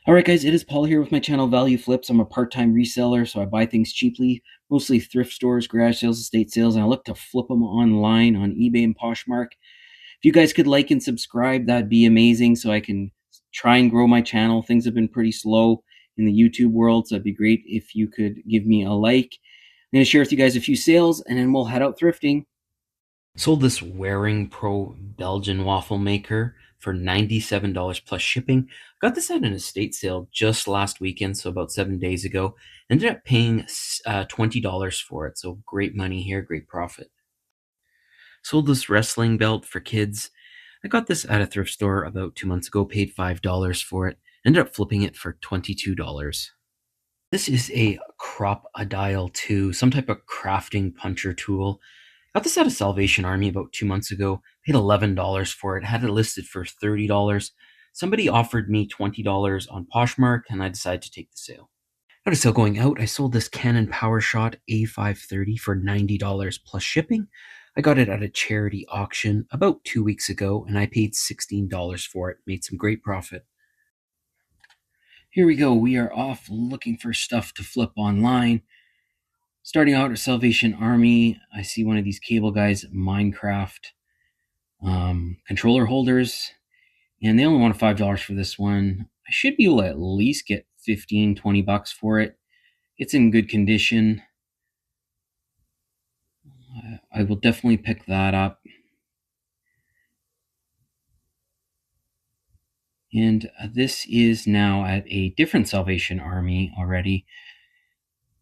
All right, guys, it is Paul here with my channel Value Flips. I'm a part-time reseller, so I buy things cheaply, mostly thrift stores, garage sales, estate sales, and I look to flip them online on eBay and Poshmark. If you guys could like and subscribe, that'd be amazing so I can try and grow my channel. Things have been pretty slow in the YouTube world, so it'd be great if you could give me a like. I'm going to share with you guys a few sales, and then we'll head out thrifting. Sold this Waring Pro Belgian waffle maker for $97 plus shipping. Got this at an estate sale just last weekend, so about 7 days ago. Ended up paying $20 for it, so great money here, great profit. Sold this wrestling belt for kids. I got this at a thrift store about 2 months ago, paid $5 for it. Ended up flipping it for $22. This is a Crop-A-Dial 2, some type of crafting puncher tool. Got this at a Salvation Army about 2 months ago. Paid $11 for it. Had it listed for $30. Somebody offered me $20 on Poshmark, and I decided to take the sale. Got a sale going out. I sold this Canon PowerShot A530 for $90 plus shipping. I got it at a charity auction about 2 weeks ago, and I paid $16 for it. Made some great profit. Here we go. We are off looking for stuff to flip online. Starting out at Salvation Army, I see one of these cable guys, Minecraft controller holders, and they only want $5 for this one. I should be able to at least get 15, 20 bucks for it. It's in good condition. I will definitely pick that up. And this is now at a different Salvation Army already.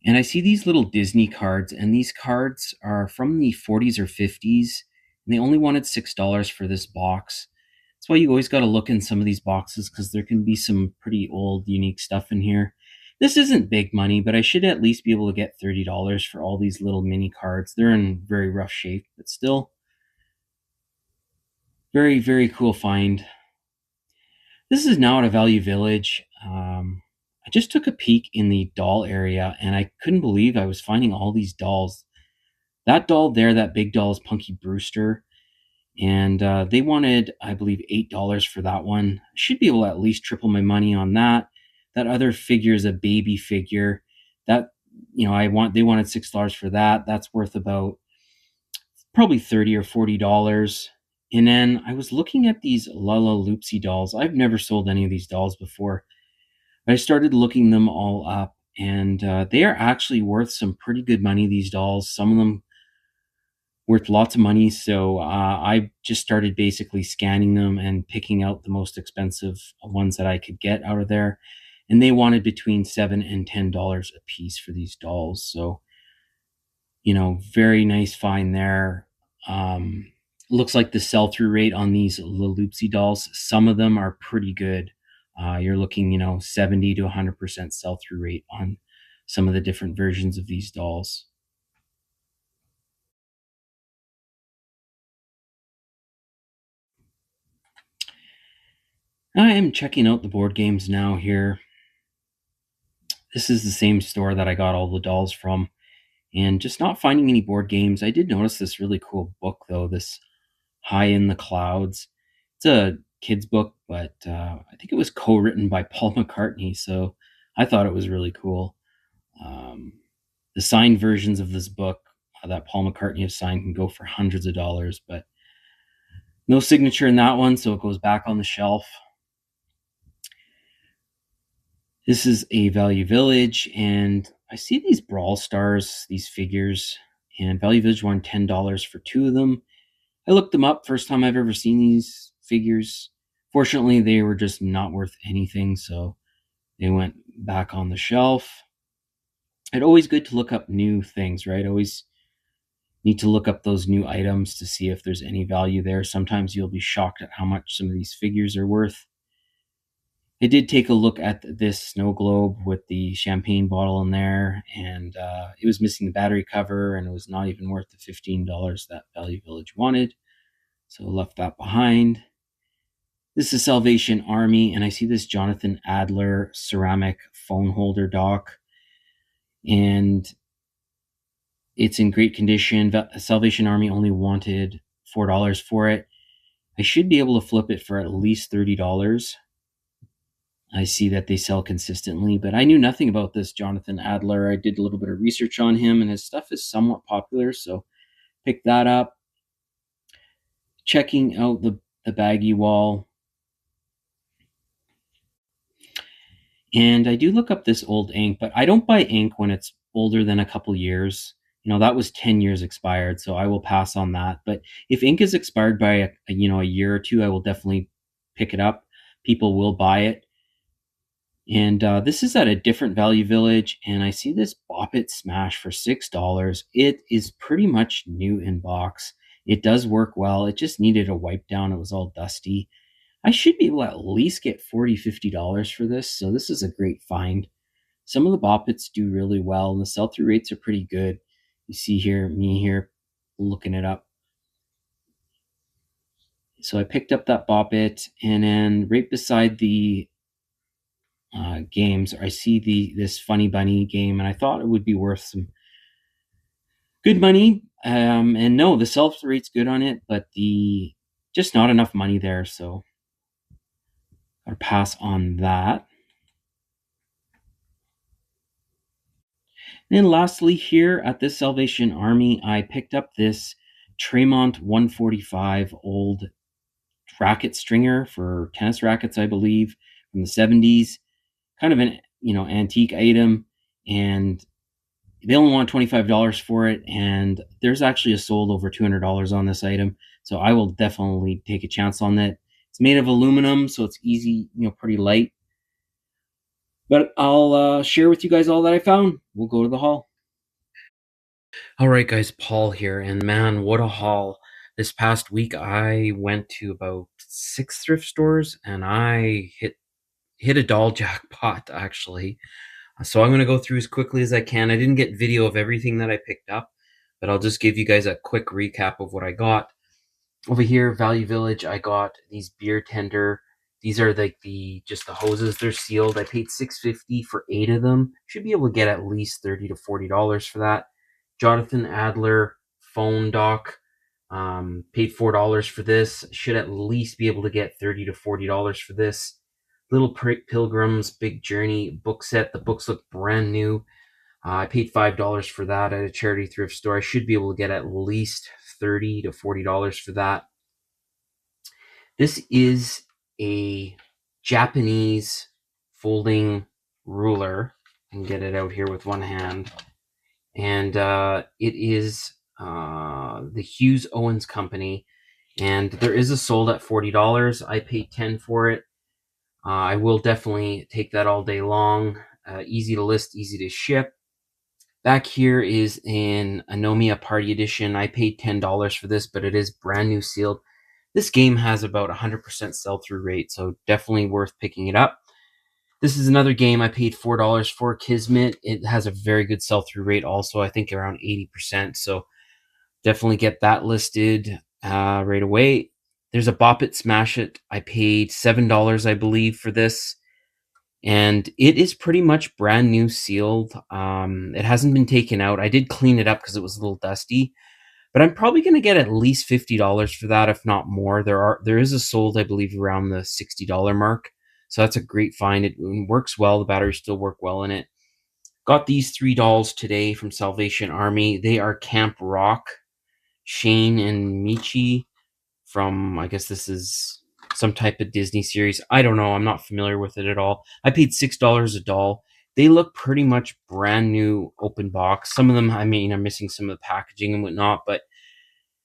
And I see these little Disney cards, and these cards are from the 40s or 50s, and they only wanted $6 for this box. That's why you always got to look in some of these boxes, because there can be some pretty old, unique stuff in here. This isn't big money, but I should at least be able to get $30 for all these little mini cards. They're in very rough shape, but still very, very cool find. This is now at a Value Village. I just took a peek in the doll area, and I couldn't believe I was finding all these dolls. That doll there, that big doll, is Punky Brewster, and they wanted, I believe, $8 for that one. I should be able to at least triple my money on that. That other figure is a baby figure. That, they wanted $6 for that. That's worth about probably $30 or $40. And then I was looking at these Lala Loopsy dolls. I've never sold any of these dolls before. I started looking them all up, and they are actually worth some pretty good money, these dolls. Some of them worth lots of money, so I just started basically scanning them and picking out the most expensive ones that I could get out of there. And they wanted between $7 and $10 a piece for these dolls. So, very nice find there. Looks like the sell-through rate on these Laloopsy dolls, some of them are pretty good. You're looking, 70 to 100% sell-through rate on some of the different versions of these dolls. I am checking out the board games now here. This is the same store that I got all the dolls from, and just not finding any board games. I did notice this really cool book, though, this High in the Clouds. It's a kid's book, but I think it was co-written by Paul McCartney, so I thought it was really cool. The signed versions of this book that Paul McCartney has signed can go for hundreds of dollars, but no signature in that one, so it goes back on the shelf. This is a Value Village, and I see these Brawl Stars, these figures, and Value Village wanted $10 for two of them. I looked them up, first time I've ever seen these figures. Fortunately, they were just not worth anything, so they went back on the shelf. It's always good to look up new things, right? Always need to look up those new items to see if there's any value there. Sometimes you'll be shocked at how much some of these figures are worth. I did take a look at this snow globe with the champagne bottle in there, and it was missing the battery cover, and it was not even worth the $15 that Value Village wanted. So I left that behind. This is Salvation Army, and I see this Jonathan Adler ceramic phone holder dock, and it's in great condition. Salvation Army only wanted $4 for it. I should be able to flip it for at least $30. I see that they sell consistently, but I knew nothing about this Jonathan Adler. I did a little bit of research on him, and his stuff is somewhat popular, so picked that up. Checking out the baggy wall. And I do look up this old ink, but I don't buy ink when it's older than a couple years. That was 10 years expired, so I will pass on that. But if ink is expired by a year or two, I will definitely pick it up. People will buy it. And this is at a different Value Village, and I see this Bop It Smash for $6. It is pretty much new in box. It does work well. It just needed a wipe down. It was all dusty. I should be able to at least get $40, $50 for this, so this is a great find. Some of the Bop Its do really well, and the sell-through rates are pretty good. You see me here looking it up. So I picked up that Bop It, and then right beside the games, I see this Funny Bunny game, and I thought it would be worth some good money. And no, the sell-through rate's good on it, but just not enough money there, so I'll pass on that. And then lastly, here at this Salvation Army, I picked up this Tremont 145 old racket stringer for tennis rackets, I believe, from the 70s. Kind of an antique item, and they only want $25 for it, and there's actually a sold over $200 on this item, so I will definitely take a chance on that. It's made of aluminum, so it's easy, pretty light. But I'll share with you guys all that I found. We'll go to the haul. All right, guys, Paul here, and man, what a haul. This past week, I went to about 6 thrift stores, and I hit a doll jackpot, actually. So I'm going to go through as quickly as I can. I didn't get video of everything that I picked up, but I'll just give you guys a quick recap of what I got. Over here, Value Village, I got these beer tender. These are like just the hoses. They're sealed. I paid $6.50 for 8 of them. Should be able to get at least $30 to $40 for that. Jonathan Adler phone dock. Paid $4 for this. Should at least be able to get $30 to $40 for this. Little Pilgrims Big Journey book set. The books look brand new. I paid $5 for that at a charity thrift store. I should be able to get at least $30 to $40 for that. This is a Japanese folding ruler. I can get it out here with one hand. And it is the Hughes Owens Company. And there is a sold at $40. I paid $10 for it. I will definitely take that all day long. Easy to list, easy to ship. Back here is an Anomia Party Edition. I paid $10 for this, but it is brand new sealed. This game has about 100% sell-through rate, so definitely worth picking it up. This is another game I paid $4 for, Kismet. It has a very good sell-through rate also, I think around 80%, so definitely get that listed right away. There's a Bop It Smash It. I paid $7, I believe, for this. And it is pretty much brand new sealed. It hasn't been taken out. I did clean it up because it was a little dusty. But I'm probably going to get at least $50 for that, if not more. There is a sold, I believe, around the $60 mark. So that's a great find. It works well. The batteries still work well in it. Got these 3 dolls today from Salvation Army. They are Camp Rock, Shane and Michi from, I guess this is some type of Disney series. I don't know. I'm not familiar with it at all. I paid $6 a doll. They look pretty much brand new open box. Some of them, I'm missing some of the packaging and whatnot, but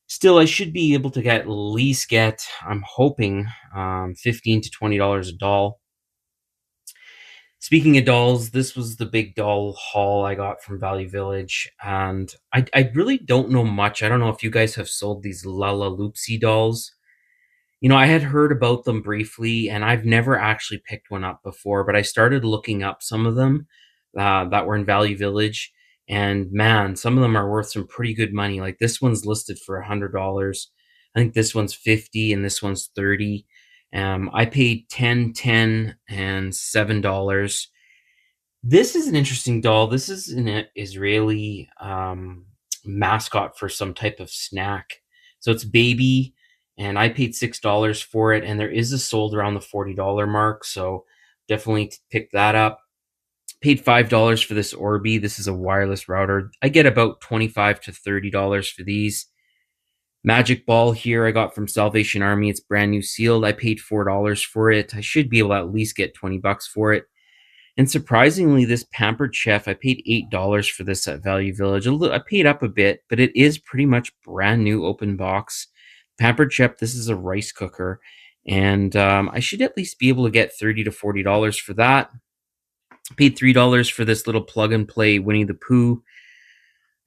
still, I should be able to at least get, I'm hoping, $15 to $20 a doll. Speaking of dolls, this was the big doll haul I got from Value Village, and I really don't know much. I don't know if you guys have sold these Lala Loopsy dolls. I had heard about them briefly, and I've never actually picked one up before, but I started looking up some of them that were in Value Village, and man, some of them are worth some pretty good money. Like this one's listed for $100. I think this one's 50 and this one's 30. I paid 10, 10, and $7. This is an interesting doll. This is an Israeli mascot for some type of snack. So it's baby, and I paid $6 for it, and there is a sold around the $40 mark. So Definitely pick that up. Paid $5 for this Orbi. This is a wireless router. I get about $25 to $30 for these. Magic Ball here I got from Salvation Army. It's brand new sealed. I paid $4 for it. I should be able to at least get 20 bucks for it. And surprisingly, this Pampered Chef, I paid $8 for this at Value Village. I paid up a bit, but it is pretty much brand new open box. Pampered Chef, this is a rice cooker. And I should at least be able to get $30 to $40 for that. Paid $3 for this little plug and play Winnie the Pooh.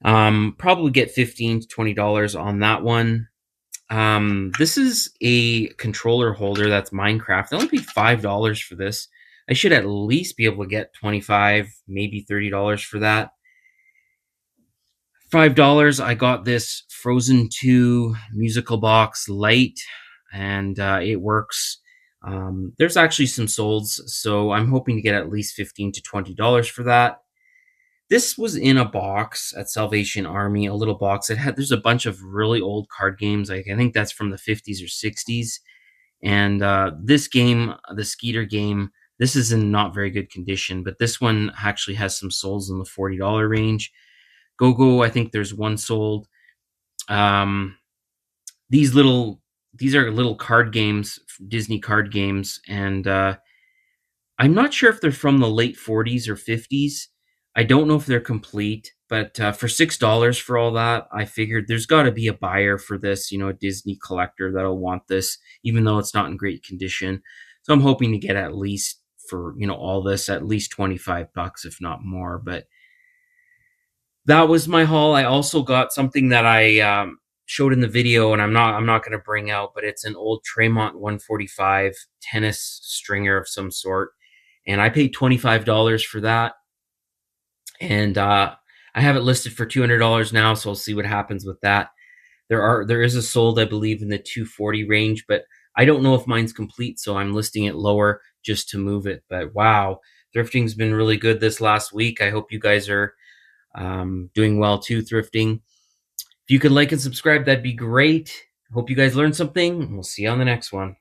Probably get $15 to $20 on that one. This is a controller holder that's Minecraft. I only paid $5 for this. I should at least be able to get $25, maybe $30 for that. $5, I got this Frozen 2 musical box light, and it works. There's actually some solds, so I'm hoping to get at least $15 to $20 for that. This was in a box at Salvation Army, a little box. There's a bunch of really old card games. Like I think that's from the 50s or 60s. And this game, the Skeeter game, this is in not very good condition, but this one actually has some solds in the $40 range. Go-Go, I think there's one sold. These are little card games, Disney card games, and I'm not sure if they're from the late 40s or 50s. I don't know if they're complete, but for $6 for all that, I figured there's got to be a buyer for this, a Disney collector that'll want this, even though it's not in great condition. So I'm hoping to get at least for, all this, at least 25 bucks, if not more. But that was my haul. I also got something that I showed in the video, and I'm not going to bring out, but it's an old Tremont 145 tennis stringer of some sort, and I paid $25 for that. And I have it listed for $200 now, so I'll see what happens with that. There is a sold, I believe, in the 240 range, but I don't know if mine's complete, so I'm listing it lower just to move it. But wow, thrifting's been really good this last week. I hope you guys are doing well too, thrifting. If you could like and subscribe, that'd be great. Hope you guys learned something. We'll see you on the next one.